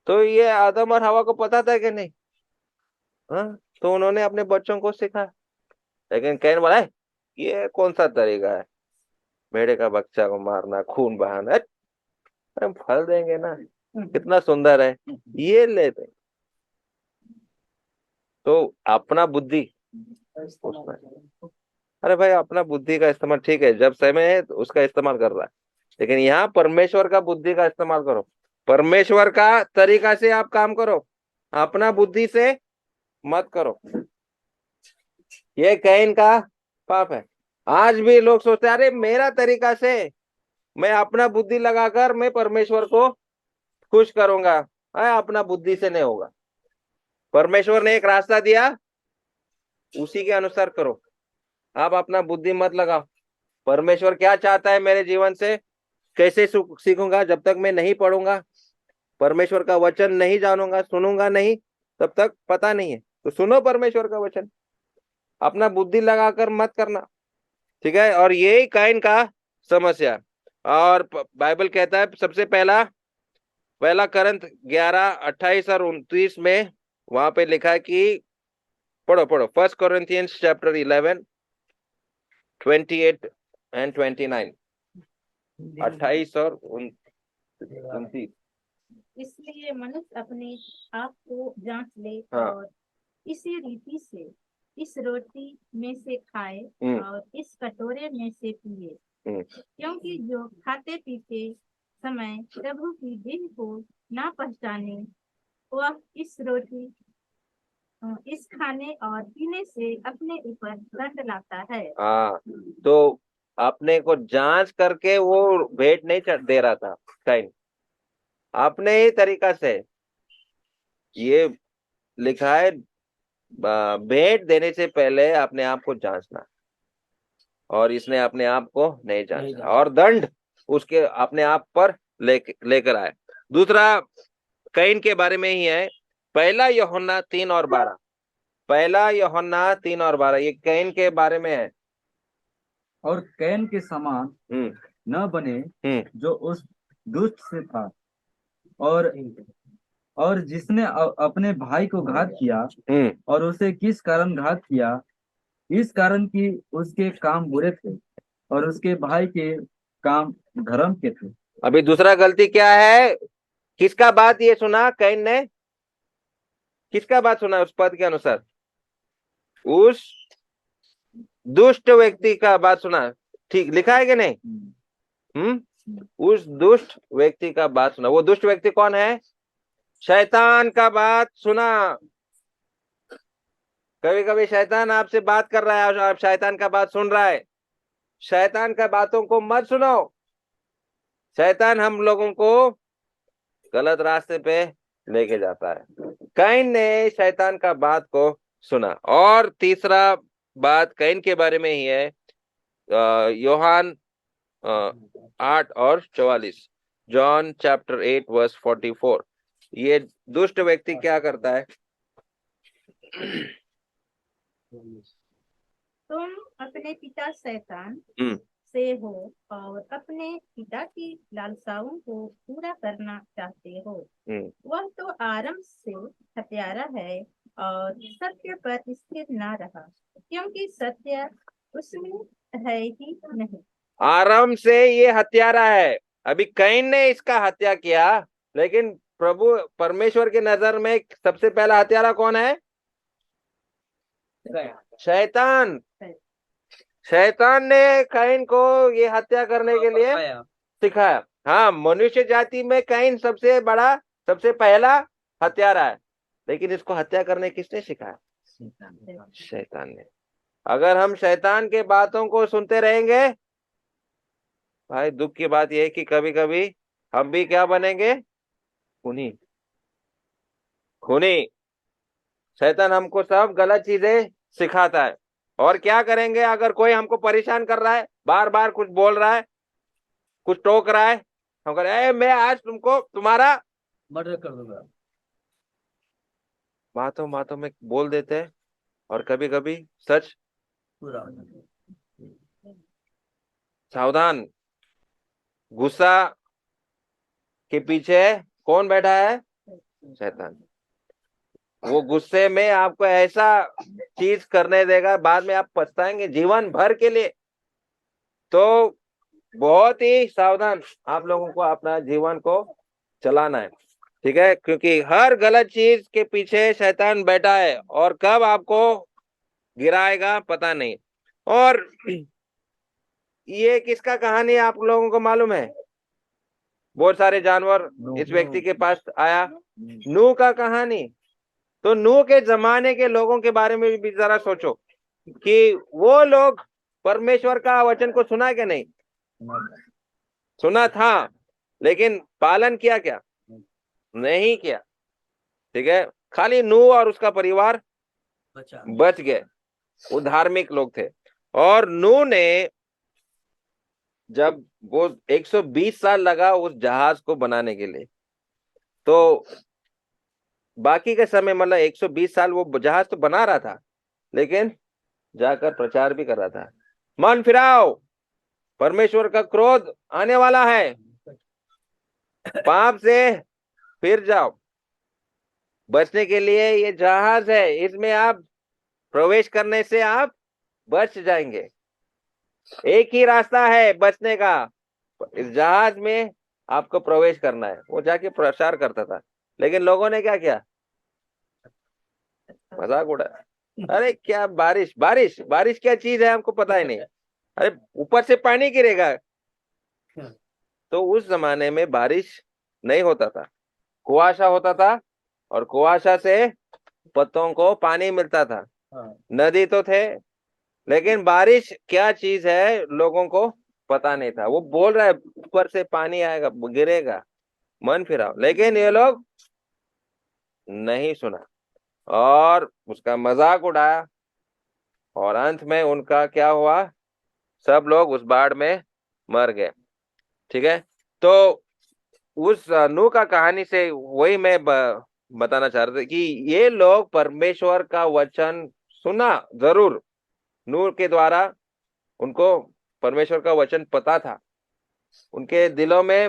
तो ये आदम और हवा को पता था कि नहीं? हाँ, तो उन्होंने अपने बच्चों को सिखाया। लेकिन कैन बोला है, ये कौन सा तरीका है, भेड़े का बच्चा को मारना, खून बहाना? हम फल देंगे ना, कितना सुंदर है, ये लेते। तो अपना बुद्धि उसमें, अरे भाई, अपना बुद्धि का इस्तेमाल ठीक है, जब समय है तो उसका इस्तेमाल कर रहा है, लेकिन यहाँ परमेश्वर का बुद्धि का इस्तेमाल करो, परमेश्वर का तरीका से आप काम करो, अपना बुद्धि से मत करो। ये कैन का पाप है। आज भी लोग सोचते हैं, अरे मेरा तरीका से, मैं अपना बुद्धि लगाकर मैं परमेश्वर को खुश करूंगा। अपना बुद्धि से नहीं होगा। परमेश्वर ने एक रास्ता दिया, उसी के अनुसार करो, आप अपना बुद्धि मत लगाओ। परमेश्वर क्या चाहता है मेरे जीवन से, कैसे सीखूंगा? जब तक मैं नहीं पढ़ूंगा, परमेश्वर का वचन नहीं जानूंगा, सुनूंगा नहीं, तब तक पता नहीं है। तो सुनो परमेश्वर का वचन, अपना बुद्धि लगाकर मत करना, ठीक है? और यही कैन का समस्या। और बाइबल कहता है, सबसे पहला करंथ 11:28 और 29 में वहां पे लिखा है कि, पढ़ो 1 Corinthians chapter 11 28 and 29, 28 और 29। इसलिए मनुष्य अपने आप को जांच ले, हाँ। और इसी रीति से इस रोटी में से खाए और इस कटोरे में से पिए, क्योंकि जो खाते पीते समय प्रभु की देह को ना पहचाने, वह इस रोटी इस खाने और पीने से अपने ऊपर दंड लाता है। हाँ, तो अपने को जांच करके वो भेंट नहीं दे रहा था कैन, अपने ही तरीका से। ये लिखा है, भेंट देने से पहले अपने आप को जांचना, और इसने अपने आप को नहीं जांचा, और दंड उसके अपने आप पर लेकर आए। दूसरा कैन के बारे में ही है, 1 यूहन्ना 3:12। 1 यूहन्ना 3:12, ये कैन के बारे में है। और कैन के समान न बने जो उस दुष्ट से था, और जिसने अपने भाई को घात किया, और उसे किस कारण घात किया? इस कारण कि उसके काम बुरे थे और उसके भाई के काम धर्म के थे। अभी दूसरा गलती क्या है? किसका बात ये सुना कैन ने? किसका बात सुना उस पद के अनुसार? उस दुष्ट व्यक्ति का बात सुना। ठीक लिखा है कि नहीं? उस दुष्ट व्यक्ति का बात सुना। वो दुष्ट व्यक्ति कौन है? शैतान का बात सुना। कभी कभी शैतान आपसे बात कर रहा है और आप शैतान का बात सुन रहा है। शैतान का बातों को मत सुनो। शैतान हम लोगों को गलत रास्ते पे लेके जाता है। कैन ने शैतान का बात को सुना। और तीसरा बात कैन के बारे में ही है, यूहान 8:44, जॉन चैप्टर 8:44। ये दुष्ट व्यक्ति क्या करता है? तुम अपने पिता शैतान से हो और अपने पिता की लालसाओं को पूरा करना चाहते हो। वह तो आरंभ से हत्यारा है और सत्य पर स्थिर ना रहा, क्योंकि सत्य उसमें है ही नहीं। आरंभ से ये हत्यारा है। अभी कैन ने इसका हत्या किया, लेकिन प्रभु परमेश्वर की नजर में सबसे पहला हत्यारा कौन है? शैतान। शैतान ने कैन को ये हत्या करने के लिए सिखाया। हाँ, मनुष्य जाति में कैन सबसे बड़ा, सबसे पहला हत्यारा है, लेकिन इसको हत्या करने किसने सिखाया? शैतान ने। अगर हम शैतान के बातों को सुनते रहेंगे, भाई दुख की बात यह है कि कभी कभी हम भी क्या बनेंगे? खूनी। खूनी। शैतान हमको सब गलत चीजें सिखाता है। और क्या करेंगे? अगर कोई हमको परेशान कर रहा है, बार बार कुछ बोल रहा है, कुछ टोक रहा है, हम कह रहे मैं आज तुमको तुम्हारा मर्डर कर दूंगा, बातों बातों में बोल देते हैं और कभी कभी सच पूरा। सावधान। गुस्सा के पीछे कौन बैठा है? शैतान। वो गुस्से में आपको ऐसा चीज करने देगा, बाद में आप पछताएंगे जीवन भर के लिए। तो बहुत ही सावधान आप लोगों को अपना जीवन को चलाना है, ठीक है? क्योंकि हर गलत चीज के पीछे शैतान बैठा है और कब आपको गिराएगा पता नहीं। और ये किसका कहानी आप लोगों को मालूम है? बहुत सारे जानवर इस व्यक्ति के पास आया। नूह का कहानी। तो नूह के जमाने के लोगों के बारे में भी जरा सोचो कि वो लोग परमेश्वर का वचन को सुना क्या? नहीं सुना था, लेकिन पालन किया क्या? नहीं किया। ठीक है, खाली नूह और उसका परिवार बच गए। वो धार्मिक लोग थे। और नूह ने जब वो 120 साल लगा उस जहाज को बनाने के लिए, तो बाकी के समय मतलब 120 साल वो जहाज तो बना रहा था, लेकिन जाकर प्रचार भी कर रहा था, मन फिराओ, परमेश्वर का क्रोध आने वाला है, पाप से फिर जाओ। बचने के लिए ये जहाज है, इसमें आप प्रवेश करने से आप बच जाएंगे। एक ही रास्ता है बचने का, इस जहाज में आपको प्रवेश करना है। वो जाके प्रचार करता था, लेकिन लोगों ने क्या किया? मजाक उड़ाया। अरे क्या बारिश बारिश बारिश क्या चीज है हमको पता ही नहीं। अरे ऊपर से पानी गिरेगा। तो उस जमाने में बारिश नहीं होता था, कुआशा होता था, और कुआशा से पत्तों को पानी मिलता था। नदी तो थे, लेकिन बारिश क्या चीज है लोगों को पता नहीं था। वो बोल रहा है ऊपर से पानी आएगा, गिरेगा, मन फिराओ, लेकिन ये लोग नहीं सुना और उसका मजाक उड़ाया। और अंत में उनका क्या हुआ? सब लोग उस बाढ़ में मर गए। ठीक है, तो उस नूह का कहानी से वही मैं बताना चाह रहा था कि ये लोग परमेश्वर का वचन सुना जरूर। नूह के द्वारा उनको परमेश्वर का वचन पता था, उनके दिलों में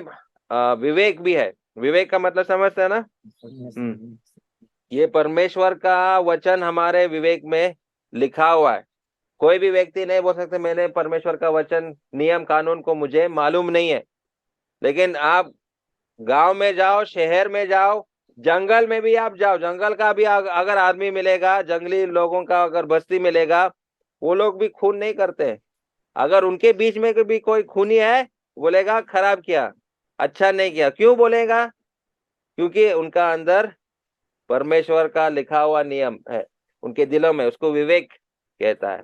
विवेक भी है। विवेक का मतलब समझते हैं ना? ये परमेश्वर का वचन हमारे विवेक में लिखा हुआ है। कोई भी व्यक्ति नहीं बोल सकते मैंने परमेश्वर का वचन नियम कानून को मुझे मालूम नहीं है। लेकिन आप गांव में जाओ, शहर में जाओ, जंगल में भी आप जाओ, जंगल का भी अगर आदमी मिलेगा, जंगली लोगों का अगर बस्ती मिलेगा, वो लोग भी खून नहीं करते। अगर उनके बीच में भी कोई खूनी है, बोलेगा खराब किया, अच्छा नहीं किया। क्यों बोलेगा? क्योंकि उनका अंदर परमेश्वर का लिखा हुआ नियम है उनके दिलों में, उसको विवेक कहता है।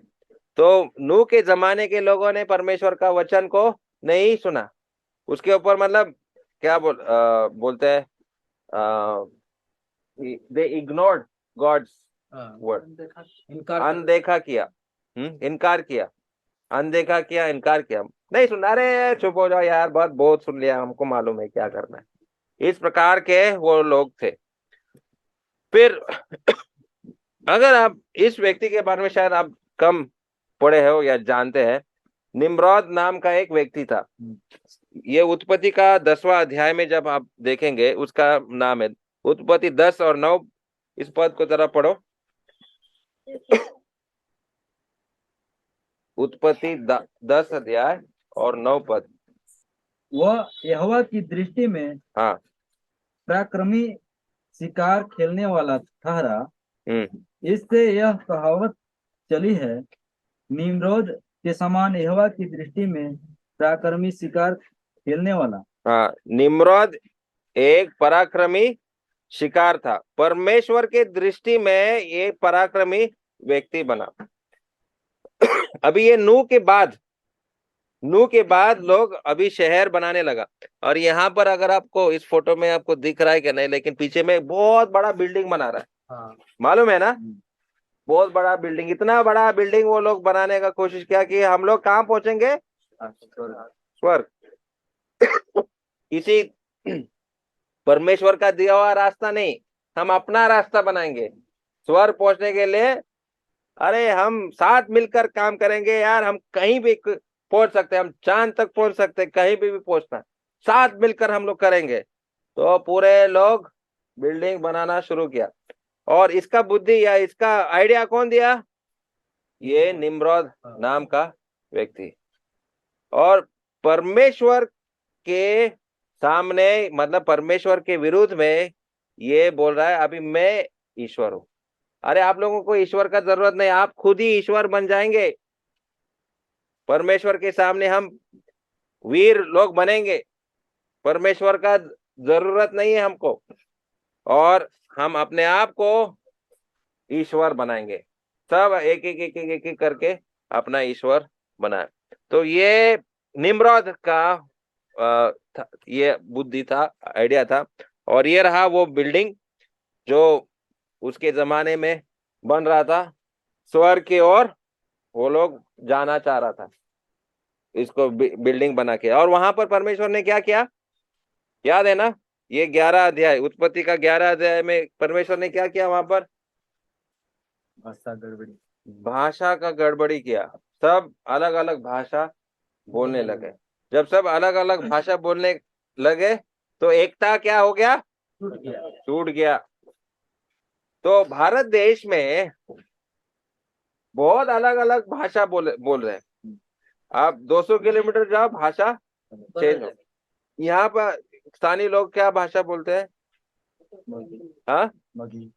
तो नूह के जमाने के लोगों ने परमेश्वर का वचन को नहीं सुना, उसके ऊपर मतलब क्या बोलते हैं, दे इग्नोर्ड गॉड्स वर्ड, अनदेखा किया, इनकार किया, अनदेखा किया, इनकार किया, नहीं सुना, अरे चुप हो जाओ यार, बहुत सुन लिया, हमको मालूम है क्या करना है। इस प्रकार के वो लोग थे। फिर अगर आप इस व्यक्ति के बारे में शायद आप कम पढ़े हो या जानते हैं, निम्रोद नाम का एक व्यक्ति था। ये उत्पत्ति का 10वां अध्याय में जब आप देखेंगे उसका नाम है, उत्पत्ति 10 और 9, इस पद को जरा पढ़ो। उत्पत्ति 10 अध्याय और 9 पद। वह यहोवा की दृष्टि में हाँ, पराक्रमी शिकार खेलने वाला ठहरा। इससे यह कहावत चली है, निम्रोद के समान यहोवा की दृष्टि में पराक्रमी शिकार खेलने वाला। हाँ, निम्रोद एक पराक्रमी शिकार था, परमेश्वर के दृष्टि में ये पराक्रमी व्यक्ति बना। अभी ये नूह के बाद लोग अभी शहर बनाने लगा। और यहाँ पर अगर आपको इस फोटो में आपको दिख रहा है कि नहीं, लेकिन पीछे में बहुत बड़ा बिल्डिंग बना रहा है। हाँ। मालूम है ना, बहुत बड़ा बिल्डिंग, इतना बड़ा बिल्डिंग वो लोग बनाने का कोशिश किया कि हम लोग कहाँ पहुंचेंगे, स्वर्ग। किसी परमेश्वर का दिया हुआ रास्ता नहीं, हम अपना रास्ता बनाएंगे स्वर्ग पहुंचने के लिए। अरे हम साथ मिलकर काम करेंगे यार, हम कहीं भी पहुंच सकते हैं, हम चांद तक पहुंच सकते हैं, कहीं भी पहुंचना, साथ मिलकर हम लोग करेंगे। तो पूरे लोग बिल्डिंग बनाना शुरू किया। और इसका बुद्धि या इसका आइडिया कौन दिया? ये निम्रोद नाम का व्यक्ति। और परमेश्वर के सामने, मतलब परमेश्वर के विरुद्ध में ये बोल रहा है अभी मैं ईश्वर हूं। अरे आप लोगों को ईश्वर का जरूरत नहीं, आप खुद ही ईश्वर बन जाएंगे। परमेश्वर के सामने हम वीर लोग बनेंगे, परमेश्वर का जरूरत नहीं है हमको, और हम अपने आप को ईश्वर बनाएंगे। सब एक करके अपना ईश्वर बनाए। तो ये निम्रोद का ये बुद्धि था, आइडिया था। और ये रहा वो बिल्डिंग जो उसके जमाने में बन रहा था, स्वर्ग की ओर वो लोग जाना चाह रहा था इसको बिल्डिंग बना के। और वहां पर परमेश्वर ने क्या किया, याद है ना, ये 11 अध्याय, उत्पत्ति का 11 अध्याय में परमेश्वर ने क्या किया? वहां पर भाषा का गड़बड़ी किया। सब अलग अलग भाषा बोलने लगे। जब सब अलग अलग भाषा बोलने लगे तो एकता क्या हो गया? टूट गया। तो भारत देश में बहुत अलग अलग भाषा बोल रहे हैं। आप 200 किलोमीटर जाओ, भाषा चेंज हो। यहाँ पर स्थानीय लोग क्या भाषा बोलते हैं? हाँ, मगही।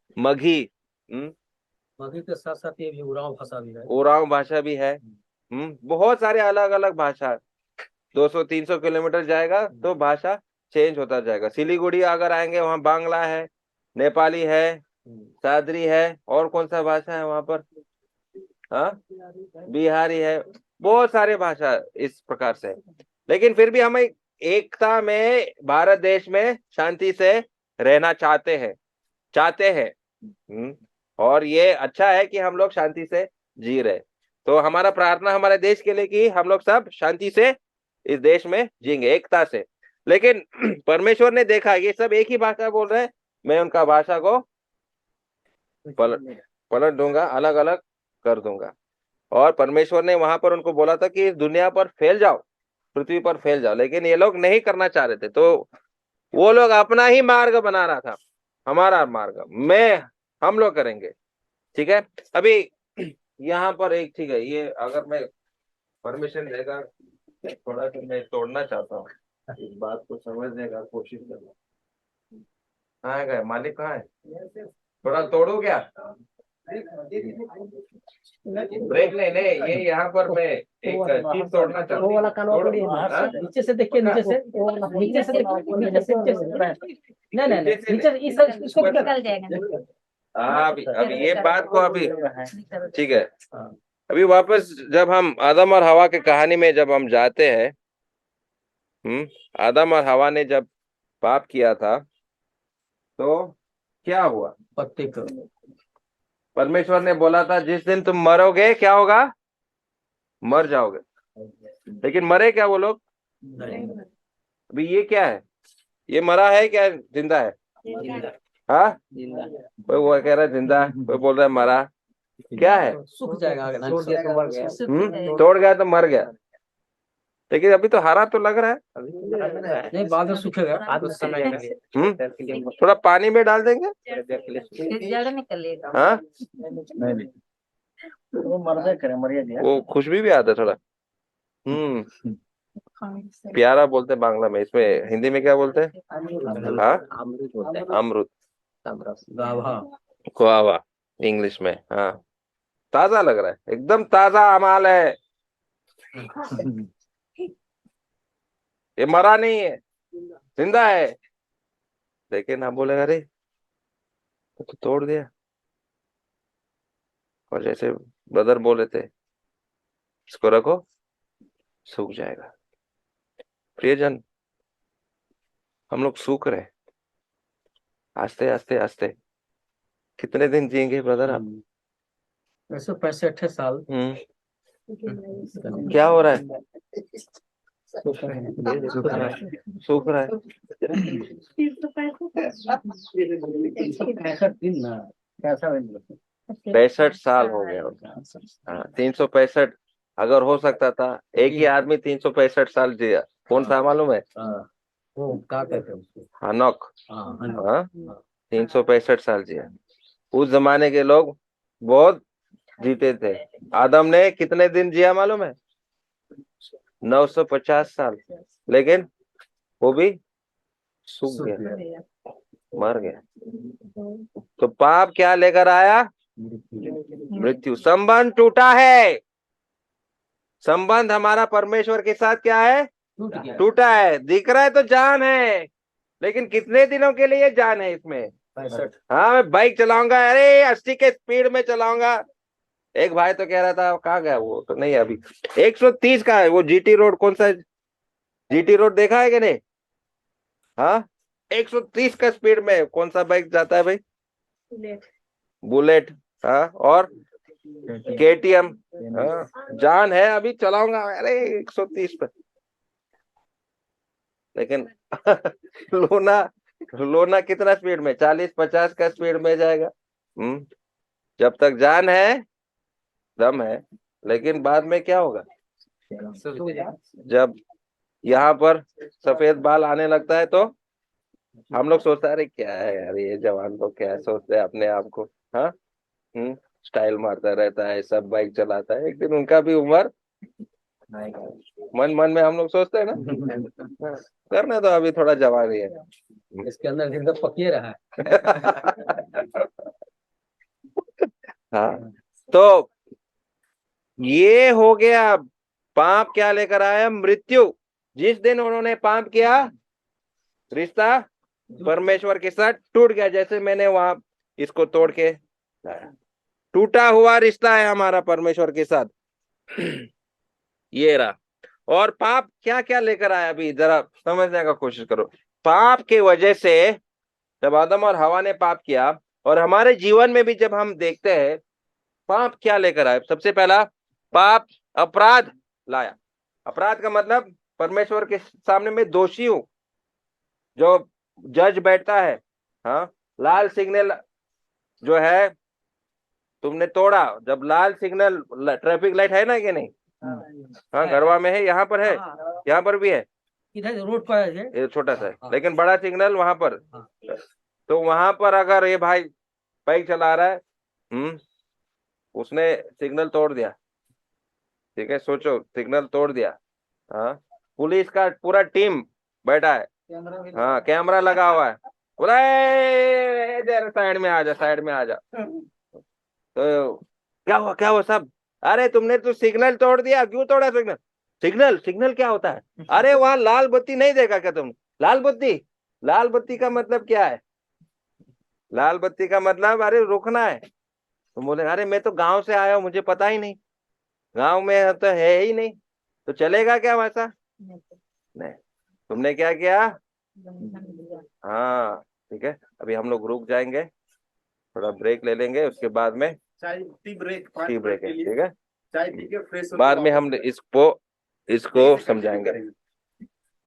मगही के साथ साथ ये भी उरांव भाषा भी है। उरांव भाषा भी है। बहुत सारे अलग अलग भाषा। 200-300 किलोमीटर जाएगा तो भाषा चेंज होता जाएगा। सिलीगुड़ी अगर आएंगे, वहाँ बांग्ला है, नेपाली है, सादरी है, और कौन सा भाषा है वहां पर? हाँ, बिहारी है। बहुत सारे भाषा इस प्रकार से। लेकिन फिर भी हमें एकता में, भारत देश में शांति से रहना चाहते हैं। और ये अच्छा है कि हम लोग शांति से जी रहे। तो हमारा प्रार्थना हमारे देश के लिए कि हम लोग सब शांति से इस देश में जिएंगे, एकता से। लेकिन परमेश्वर ने देखा ये सब एक ही भाषा बोल रहे हैं, मैं उनका भाषा को पलट दूंगा, अलग अलग कर दूंगा। और परमेश्वर ने वहां पर उनको बोला था कि इस दुनिया पर फैल जाओ, पृथ्वी पर फैल जाओ, लेकिन ये लोग नहीं करना चाह रहे थे। तो वो लोग अपना ही मार्ग बना रहा था, हमारा मार्ग हम लोग करेंगे। ठीक है, अभी यहाँ पर एक, ठीक है, ये अगर मैं परमिशन देगा थोड़ा सा मैं तोड़ना चाहता हूँ, इस बात को समझने का कोशिश करना। कहाँ गए मालिक, कहाँ है? थोड़ा तोड़ू क्या? ब्रेक नहीं, ये यहाँ पर मैं एक चीज तोड़ना चाहता हूँ। वो वाला कानवा तोड़िए, हाँ? नीचे से देखिए, नीचे से नीचे से देखिए, नीचे से नहीं नहीं नहीं, नीचे से इसको निकल जाएगा। हाँ, अभी ये बात को अभी ठीक है। अभी वापस जब हम आदम और हवा की कहानी में जब हम जाते हैं, आदम और हवा ने जब पाप किया था तो क्या हुआ? पत्ते को परमेश्वर ने बोला था जिस दिन तुम मरोगे क्या होगा? मर जाओगे। लेकिन मरे क्या वो लोग? अभी ये क्या है? ये मरा है क्या जिंदा है? हाँ, कोई वो कह रहा है जिंदा, कोई बोल रहा है मरा। क्या है? सूख जाएगा, तोड़ दिया तो मर गया। तोड़ गया तो मर गया। लेकिन अभी तो हरा तो लग रहा है। नहीं, बाद में सूखेगा कुछ समय के लिए। थोड़ा पानी में डाल देंगे। जड़ निकलेगा। हाँ, नहीं वो मर्दे करे, मरिया दिया। वो खुशबू भी आता है थोड़ा। प्यारा बोलते हैं बांग्ला में, इसमें हिंदी में क्या बोलते हैं? हाँ, अमृत बोलते हैं। अमृत, गावा गुआवा इंग्लिश में। हाँ, ताजा लग रहा है, एकदम ताजा अमाल है। ये मरा नहीं है, जिंदा है। लेकिन हम बोले अरे तो तोड़ दिया। और जैसे ब्रदर बोले थे इसको रखो सूख जाएगा। प्रियजन, हम लोग सूख रहे, आस्ते आस्ते आस्ते। कितने दिन जिएंगे ब्रदर आप? 165 साल। क्या हो रहा है? सूख रहा है। 65 साल हो गया। हाँ, 365। अगर हो सकता था एक ही आदमी 365 साल जिया, कौन सा मालूम है? वो क्या कहते हैं उसको? हनोक। हाँ, हाँ, 365 साल जिया। उस जमाने के लोग बहुत जीते थे। आदम ने कितने दिन जिया मालूम है? 950 साल। लेकिन वो भी सूख गया, मर गया। तो पाप क्या लेकर आया? मृत्यु। संबंध टूटा है। संबंध हमारा परमेश्वर के साथ क्या है? टूटा है। दिख रहा है तो जान है, लेकिन कितने दिनों के लिए जान है इसमें? 65। हाँ, मैं बाइक चलाऊंगा, अरे 80 के स्पीड में चलाऊंगा। एक भाई तो कह रहा था कहाँ गया वो, तो नहीं अभी 130 का है वो जीटी रोड। कौन सा जीटी रोड देखा है कि नहीं? हाँ, 130 का स्पीड में कौन सा बाइक जाता है भाई? बुलेट। हाँ, और केटीएम। हाँ, जान है, अभी चलाऊंगा अरे 130 पे। लेकिन लोना कितना स्पीड में? 40-50 का स्पीड में जाएगा। जब तक जान है दम है। लेकिन बाद में क्या होगा? जब यहाँ पर सफेद बाल आने लगता है तो हम लोग सोचते हैं अरे क्या है यार, ये जवान लोग क्या सोचते हैं अपने आप को। हाँ, स्टाइल मारता रहता है, सब बाइक चलाता है, एक दिन उनका भी उम्र। मन मन में हम लोग सोचते हैं ना, करने तो अभी थोड़ा जवान ही है। इसके अंदर जिंदा पकिए रहा है। हाँ, तो ये हो गया। पाप क्या लेकर आया? मृत्यु। जिस दिन उन्होंने पाप किया, रिश्ता परमेश्वर के साथ टूट गया। जैसे मैंने वहां इसको तोड़ के लाया, टूटा हुआ रिश्ता है हमारा परमेश्वर के साथ। ये रहा। और पाप क्या क्या लेकर आया, अभी जरा समझने का कोशिश करो। पाप के वजह से जब आदम और हवा ने पाप किया, और हमारे जीवन में भी जब हम देखते हैं पाप क्या लेकर आए, सबसे पहला पाप अपराध लाया। अपराध का मतलब परमेश्वर के सामने मैं दोषी हूं। जो जज बैठता है, हाँ, लाल सिग्नल जो है तुमने तोड़ा। जब लाल सिग्नल, ट्रैफिक लाइट है ना कि नहीं? हाँ, गरवा में है, यहाँ पर है, यहाँ पर भी है, इधर रोड पर है ये छोटा सा है, लेकिन बड़ा सिग्नल वहां पर। तो वहां पर अगर ये भाई बाइक चला रहा है, उसने सिग्नल तोड़ दिया, ठीक है, सोचो सिग्नल तोड़ दिया। हाँ, पुलिस का पूरा टीम बैठा है, हाँ, कैमरा लगा हुआ है, बोला साइड में आ जा, साइड में आ जा। तो क्या हुआ, क्या हुआ? सब अरे तुमने तो सिग्नल तोड़ दिया, क्यों तोड़ा सिग्नल? सिग्नल सिग्नल क्या होता है? अरे वहां लाल बत्ती नहीं देखा क्या तुमने? लाल बत्ती, लाल बत्ती का मतलब क्या है? लाल बत्ती का मतलब अरे रुकना है। तुम बोले अरे मैं तो गांव से आया हूं, मुझे पता ही नहीं, गांव में तो है ही नहीं, तो चलेगा क्या वैसा? नहीं। तुमने क्या किया? हाँ ठीक है, अभी हम लोग रुक जाएंगे, थोड़ा ब्रेक ले लेंगे, उसके बाद में चाय टी ब्रेक, टी ब्रेक है, ठीक है। चाय पी के फ्रेश बाद में हम इसको समझाएंगे।